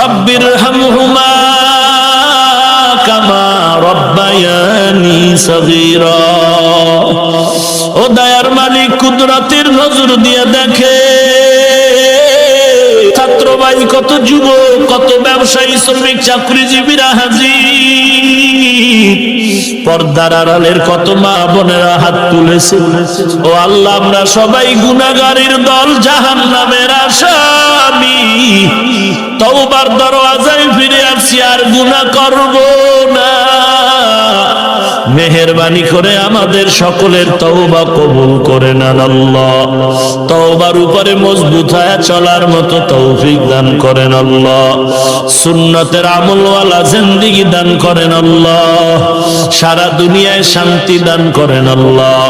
রব্বিরহামহুমা কামা রব্বায়ানি সগীরা। ও দয়ার মালিক, কুদরতের নজর দিয়ে দেখে ছাত্র ভাই, কত যুবক, কত ব্যবসায়ী, শ্রমিক, চাকরিজীবীরা হাজির, পর্দার আড়ালের কত মা বোনেরা হাত তুলেছে। ও আল্লাহ, আমরা সবাই গুনাহগারের দল, জাহান্নামের আসামি। তওবার দরওয়াজায় ফিরে আসছি, আর গুনাহ করব না। মেহেরবানি করে আমাদের সকলের তওবা কবুল করে নেন আল্লাহ। তওবার উপরে মজবুত হয়ে চলার মতো তৌফিক দান করেন আল্লাহ। সুন্নতের আমলওয়ালা জিন্দেগি দান করেন আল্লাহ। সারা দুনিয়ায় শান্তি দান করেন আল্লাহ।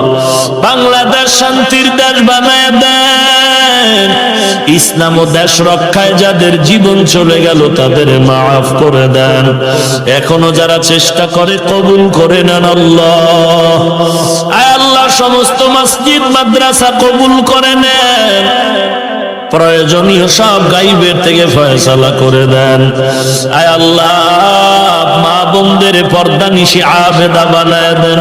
বাংলাদেশ শান্তির দেশ বানায় দেন। ইসলাম ও দেশ রক্ষায় যাদের জীবন চলে গেল তাদের মাফ করে দেন। এখনো যারা চেষ্টা করে কবুল করে নেন আল্লাহ। আয় আল্লাহ, সমস্ত মসজিদ মাদ্রাসা কবুল করে নেন। প্রয়োজনীয় সব গাইবের থেকে ফয়সালা করে দেন। আয় আল্লাহ, মা বোনদের পর্দা নিশি আবেদা বানায় দেন।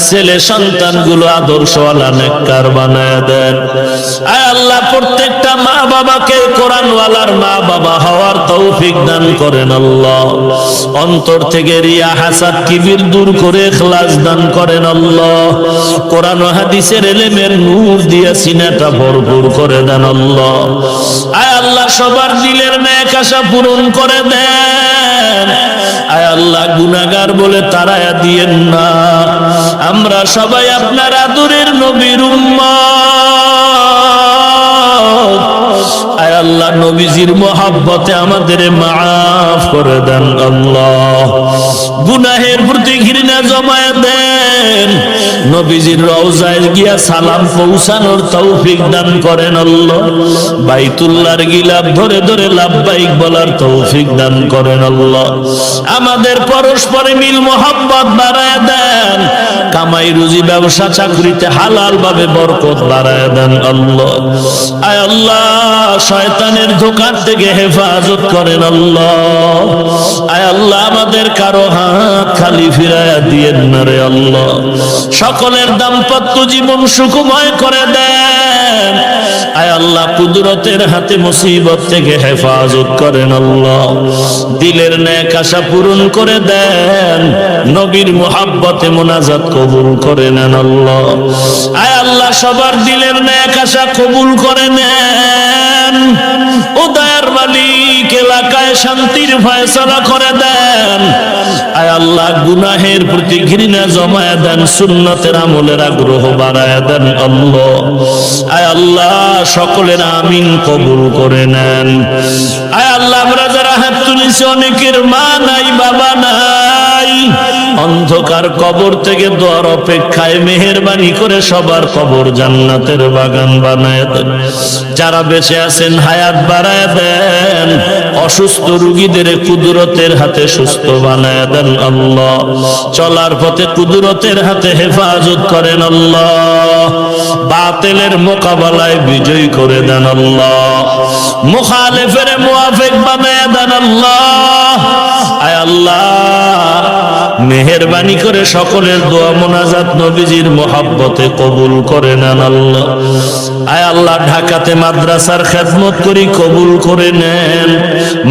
ছেলে সন্তানগুলো আদর্শওয়ালা নেককার বানায় দেন। আয় আল্লাহ, প্রত্যেকটা মা বাবাকে কোরআনওয়ালার মা বাবা হওয়ার তৌফিক দান করেন আল্লাহ। অন্তর থেকে রিয়া, হাসাদ, কিবির দূর করে ইখলাস দান করেন আল্লাহ। কোরআন ও হাদিসের ইলমের নূর দিয়ে সিনাটা ভরপুর করে দেন আল্লাহ। আয় আল্লাহ, সবার দিলের নেক আশা পূরণ করে দেন। আয় আল্লাহ, গুনাহগার বলে তাড়ায়া দিয়েন না। আমরা সবাই আপনার আদরের নবীর উম্মত। আয় আল্লাহ, নবীজির মহব্বতে আমাদের মাফ করে দেন আল্লাহ। গুনাহের প্রতি ঘৃণা জমায়ে দেন। নবীজির রওজায় গিয়া সালাম পৌঁছানোর তৌফিক দান করেন আল্লাহ। বাইতুল্লাহর গিলাফ ধরে ধরে লাব্বাইক বলার তৌফিক দান করেন আল্লাহ। আমাদের পরস্পরে মিল মোহাব্বত বাড়ায় দেন। কামাই রুজি, ব্যবসা চাকরিতে হালাল ভাবে বরকত বাড়ায় দেন আল্লাহ। আয় আল্লাহ, শয়তানের ধোঁকা থেকে হেফাজত করেন আল্লাহ। আয় আল্লাহ, আমাদের কারো হাত খালি ফিরায়া দিয়েন না রে আল্লাহ। সকলের দাম্পত্য জীবন সুখময় করে দেন। আয় আল্লাহ, কুদরতের হাতে মুসিবত থেকে হেফাজত করেন আল্লাহ। দিলের নেক আশা পূরণ করে দেন। নবীর মুহাব্বতে মুনাজাত কবুল করে নেন আল্লাহ। আয় আল্লাহ, সবার দিলের নেক আশা কবুল করে নেন। ও দয়ার মালিক, এলাকায় শান্তির ফয়সালা করে দেন। আয় আল্লাহ, গুনাহের প্রতি ঘৃণা জমায়া দেন। সুন্নতের আমলের আগ্রহ বাড়ায়া দেন আল্লাহ। আয় আল্লাহ, সকলের আমিন কবুল করে নেন। আয় আল্লাহ, আমরা যারা হাত তুলেছি অনেকের মা নাই, বাবা নাই, অন্ধকার কবর থেকে দোয়ার অপেক্ষায়। মেহেরবানি করে সবার কবর জান্নাতের বাগান বানায় দেন। যারা বেঁচে আছেন হায়াত বাড়ায় দেন। অসুস্থ রোগীদের কুদরতের হাতে সুস্থ বানায় দেন আল্লাহ। চলার পথে কুদরতের হাতে হেফাজত করেন আল্লাহ। বাতিলের মোকাবেলায় বিজয়ী করে দেন আল্লাহ। মুখালিফের মুওয়াফিক বানায় দেন আল্লাহ। আয় আল্লাহ, মেহেরবানি করে সকলের দোয়া মোনাজাত নবীজির মোহাব্বতে কবুল করে নেন আল্লাহ। আয় আল্লাহ, ঢাকাতে মাদ্রাসার খেদমত করি, কবুল করে নেন।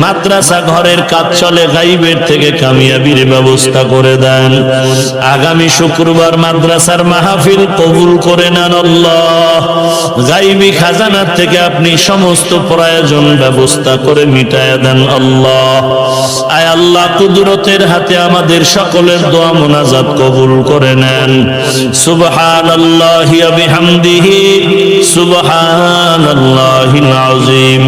মাদ্রাসা ঘরের কাজ চলে, গাইবের থেকে কামিয়াবির ব্যবস্থা করে দেন। আগামী শুক্রবার মাদ্রাসার মাহফিল কবুল করে নেন আল্লাহ। গাইবি খাজানার থেকে আপনি সমস্ত প্রয়োজন ব্যবস্থা করে মিটায় দেন আল্লাহ। আয় আল্লাহ, কুদরতের হাতে আমাদের সকলের দোয়া মোনাজাত কবুল করে নেন। সুবহানাল্লাহি ওয়া বিহামদিহি, সুবহানাল্লাহিল আযীম।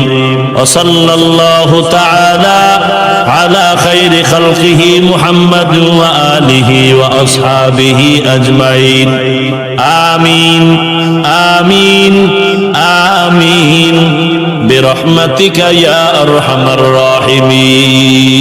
ওয়া সাল্লাল্লাহু তাআলা আলা খাইরি খালকিহি মুহাম্মাদ ওয়া আলিহি ওয়া আসহাবিহি আজমাইন। আমিন আমিন আমিন বিরহমাতিকা ইয়া আরহামার রাহিমিন।